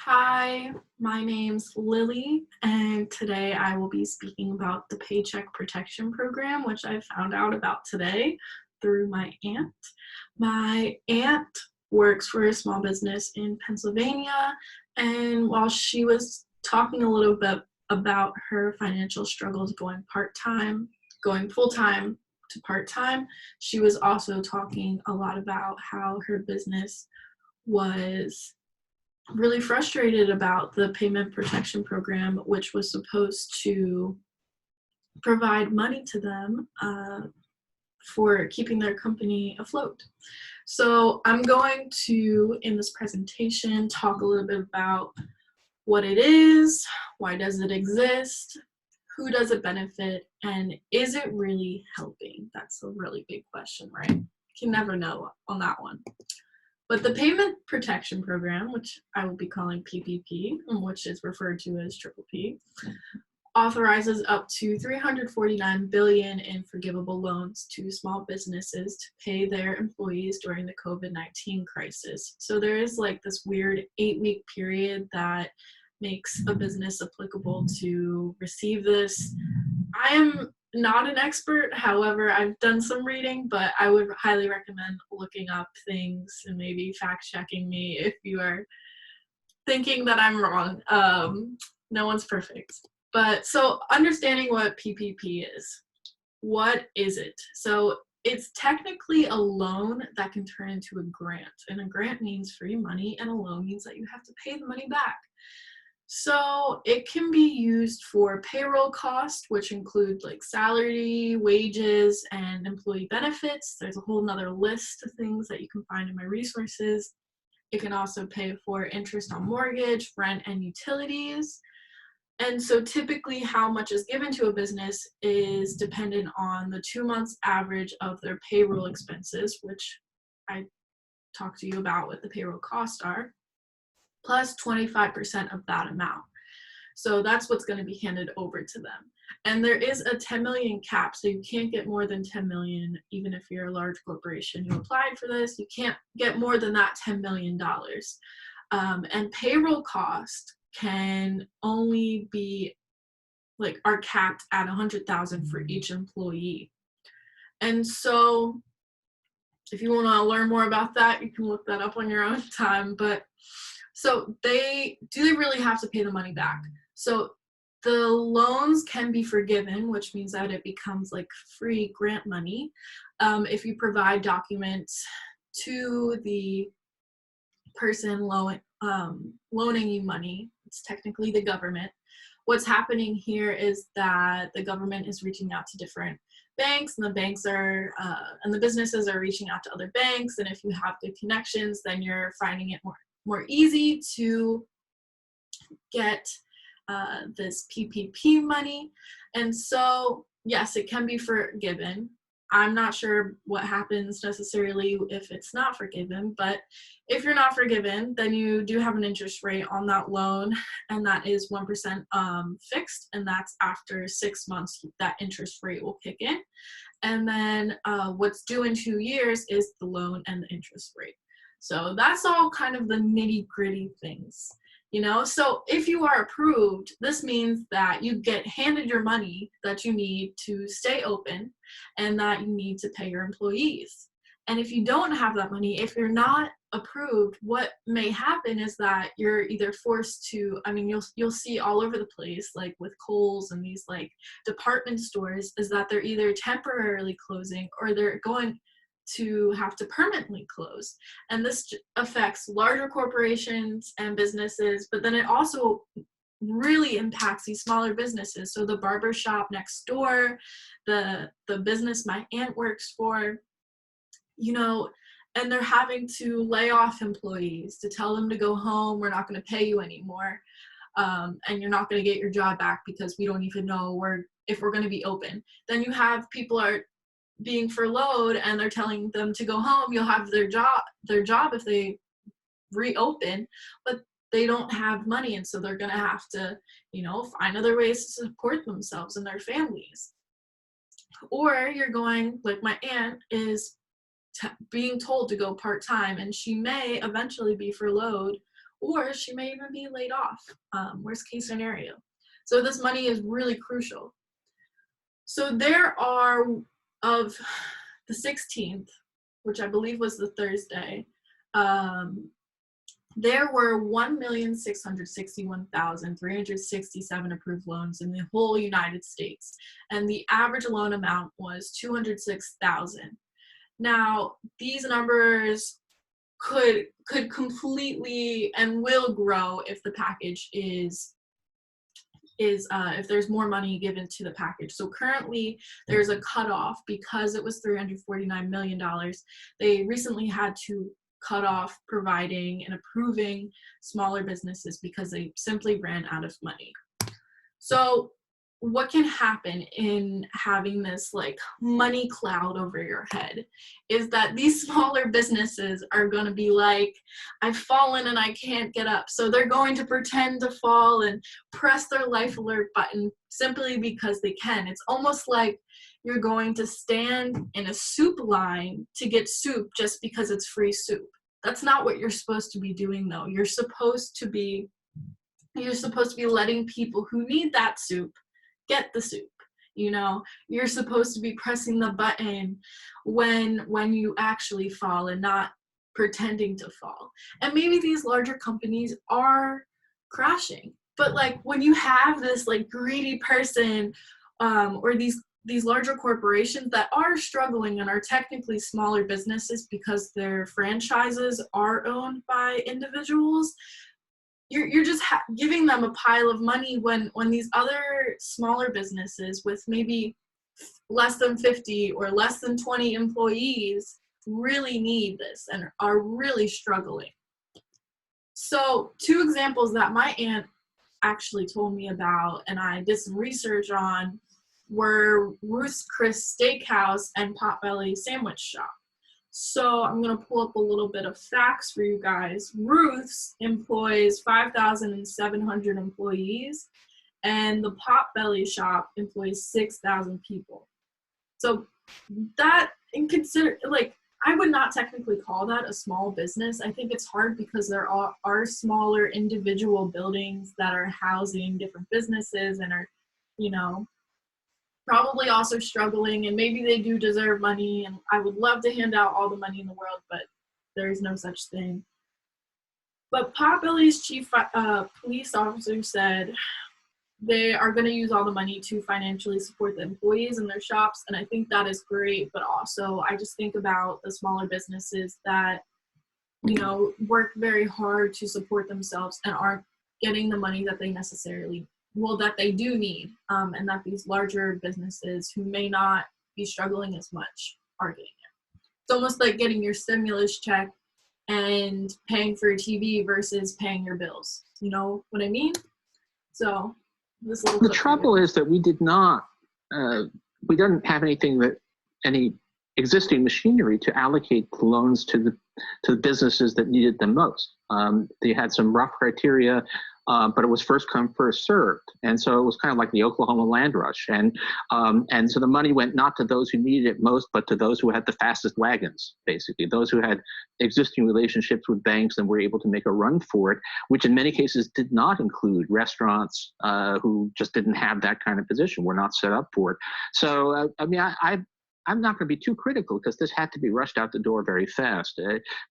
Hi, my name's Lily, and today I will be speaking about the Paycheck Protection Program, which I found out about today through my aunt. My aunt works for a small business in Pennsylvania, and while she was talking a little bit about her financial struggles going full time to part time, she was also talking a lot about how her business was really frustrated about the payment protection program, which was supposed to provide money to them for keeping their company afloat. So I'm going to, in this presentation, talk a little bit about what it is, why does it exist, who does it benefit, and is it really helping? That's a really big question, right? You can never know on that one. But the Payment Protection Program, which I will be calling PPP, which is referred to as Triple P, authorizes up to $349 billion in forgivable loans to small businesses to pay their employees during the COVID-19 crisis. So there is like this weird 8-week period that makes a business applicable to receive this. I am not an expert, however, I've done some reading, but I would highly recommend looking up things and maybe fact checking me if you are thinking that I'm wrong. No one's perfect. But so understanding what PPP is. What is it? So it's technically a loan that can turn into a grant, and a grant means free money, and a loan means that you have to pay the money back. So it can be used for payroll costs, which include like salary, wages, and employee benefits. There's a whole nother list of things that you can find in my resources. It can also pay for interest on mortgage, rent, and utilities. And so typically how much is given to a business is dependent on the 2 months average of their payroll expenses, which I talked to you about what the payroll costs are, plus 25% of that amount. So that's what's going to be handed over to them. And there is a 10 million cap, so you can't get more than 10 million, even if you're a large corporation. You applied for this, you can't get more than that $10 million. And payroll cost can only be are capped at 100,000 for each employee. And so if you want to learn more about that, you can look that up on your own time. But so they really have to pay the money back? So the loans can be forgiven, which means that it becomes like free grant money if you provide documents to the person loaning you money. It's technically the government. What's happening here is that the government is reaching out to different banks, and the banks are and the businesses are reaching out to other banks. And if you have good connections, then you're finding it more easy to get this PPP money. And so, yes, it can be forgiven. I'm not sure what happens necessarily if it's not forgiven, but if you're not forgiven, then you do have an interest rate on that loan, and that is 1% fixed, and that's after 6 months that interest rate will kick in. And then what's due in 2 years is the loan and the interest rate. So that's all kind of the nitty-gritty things. So if you are approved, this means that you get handed your money that you need to stay open and that you need to pay your employees. And if you don't have that money, if you're not approved, what may happen is that you're either forced to, you'll see all over the place, like with Kohl's and these like department stores, is that they're either temporarily closing or they're going to have to permanently close. And this affects larger corporations and businesses, but then it also really impacts these smaller businesses. So the barber shop next door, the business my aunt works for, and they're having to lay off employees to tell them to go home. We're not going to pay you anymore. And you're not going to get your job back because we don't even know if we're going to be open. Then you have people are being furloughed and they're telling them to go home. You'll have their job if they reopen, but they don't have money, and so they're going to have to find other ways to support themselves and their families. Or you're going, like my aunt is being told to go part-time, and she may eventually be furloughed or she may even be laid off, worst case scenario. So this money is really crucial. So there are, of the 16th, which I believe was the Thursday, there were 1,661,367 approved loans in the whole United States, and the average loan amount was $206,000. Now, these numbers could completely and will grow if the package is if there's more money given to the package. So currently there's a cutoff because it was $349 million. They recently had to cut off providing and approving smaller businesses because they simply ran out of money. So what can happen in having this like money cloud over your head is that these smaller businesses are going to be like, I've fallen and I can't get up. So they're going to pretend to fall and press their life alert button simply because they can. It's almost like you're going to stand in a soup line to get soup just because it's free soup. That's not what you're supposed to be doing, though. You're supposed to be letting people who need that soup get the soup. You know, you're supposed to be pressing the button when you actually fall and not pretending to fall. And maybe these larger companies are crashing, but like when you have this like greedy person or these larger corporations that are struggling and are technically smaller businesses because their franchises are owned by individuals, you're just giving them a pile of money when these other smaller businesses with maybe less than 50 or less than 20 employees really need this and are really struggling. So 2 examples that my aunt actually told me about and I did some research on were Ruth's Chris Steakhouse and Potbelly Sandwich Shop. So I'm going to pull up a little bit of facts for you guys. Ruth's employs 5,700 employees, and the Potbelly shop employs 6,000 people. So that, I would not technically call that a small business. I think it's hard because there are smaller individual buildings that are housing different businesses and are, probably also struggling, and maybe they do deserve money, and I would love to hand out all the money in the world, but there is no such thing. But Potbelly's chief police officer said they are going to use all the money to financially support the employees in their shops, and I think that is great, but also I just think about the smaller businesses that, work very hard to support themselves and aren't getting the money that they that they do need, and that these larger businesses who may not be struggling as much are getting it. It's almost like getting your stimulus check and paying for a TV versus paying your bills. You know what I mean? So this little the trouble is that we didn't have any existing machinery to allocate the loans to the businesses that needed them most. They had some rough criteria, but it was first come, first served. And so it was kind of like the Oklahoma land rush. And so the money went not to those who needed it most, but to those who had the fastest wagons, basically, those who had existing relationships with banks and were able to make a run for it, which in many cases did not include restaurants who just didn't have that kind of position, were not set up for it. So, I'm not going to be too critical because this had to be rushed out the door very fast.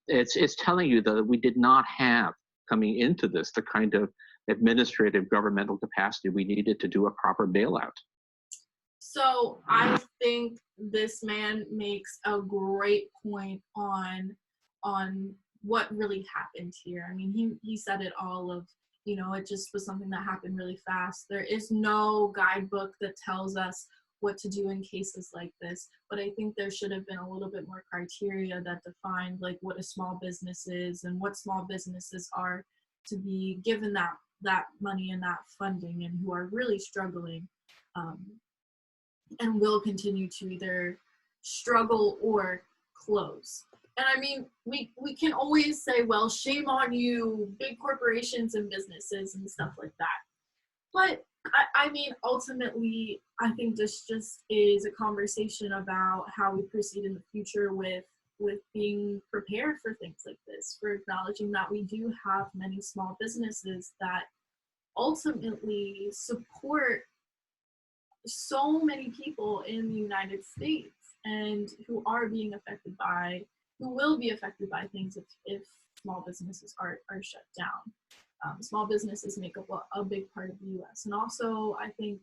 It's telling you that we did not have, coming into this, the kind of administrative governmental capacity we needed to do a proper bailout. So I think this man makes a great point on what really happened here. I mean, he said it all of, it just was something that happened really fast. There is no guidebook that tells us what to do in cases like this, but I think there should have been a little bit more criteria that defined like what a small business is and what small businesses are to be given that money and that funding, and who are really struggling and will continue to either struggle or close. And I mean, we can always say, well, shame on you, big corporations and businesses and stuff like that. But I mean, ultimately, I think this just is a conversation about how we proceed in the future with with being prepared for things like this, for acknowledging that we do have many small businesses that ultimately support so many people in the United States, and who are being affected by, who will be affected by things if small businesses are shut down. Small businesses make up a big part of the US, and also I think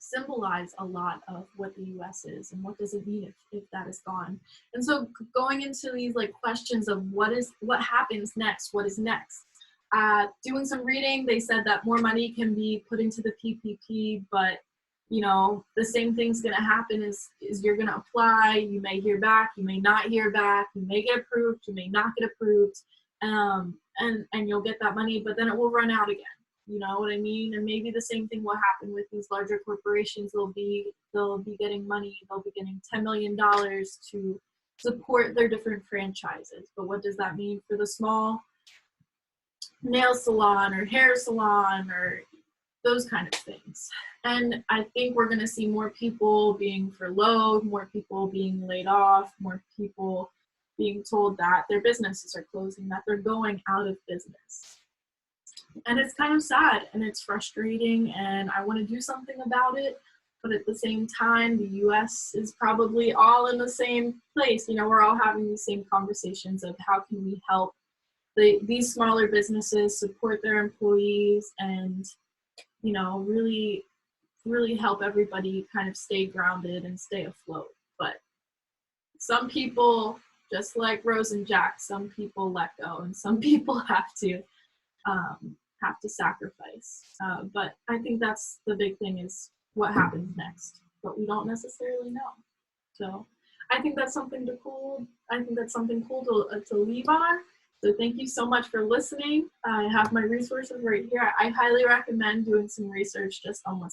symbolize a lot of what the US is and what does it mean if that is gone. And so going into these like questions of what happens next, what is next. Doing some reading, they said that more money can be put into the PPP, but you know, the same thing's gonna happen is you're gonna apply, you may hear back, you may not hear back, you may get approved, you may not get approved, and you'll get that money, but then it will run out again. You know what I mean? And maybe the same thing will happen with these larger corporations. They'll be getting money. They'll be getting $10 million to support their different franchises. But what does that mean for the small nail salon or hair salon or those kind of things? And I think we're going to see more people being furloughed, more people being laid off, more people being told that their businesses are closing, that they're going out of business. And it's kind of sad and it's frustrating, and I want to do something about it. But at the same time, the US is probably all in the same place. You know, we're all having these same conversations of how can we help these smaller businesses support their employees and, you know, really, really help everybody kind of stay grounded and stay afloat. But some people, just like Rose and Jack, some people let go and some people have to sacrifice. But I think that's the big thing, is what happens next, but we don't necessarily know. So I think that's something cool to leave on. So thank you so much for listening. I have my resources right here. I highly recommend doing some research just on what's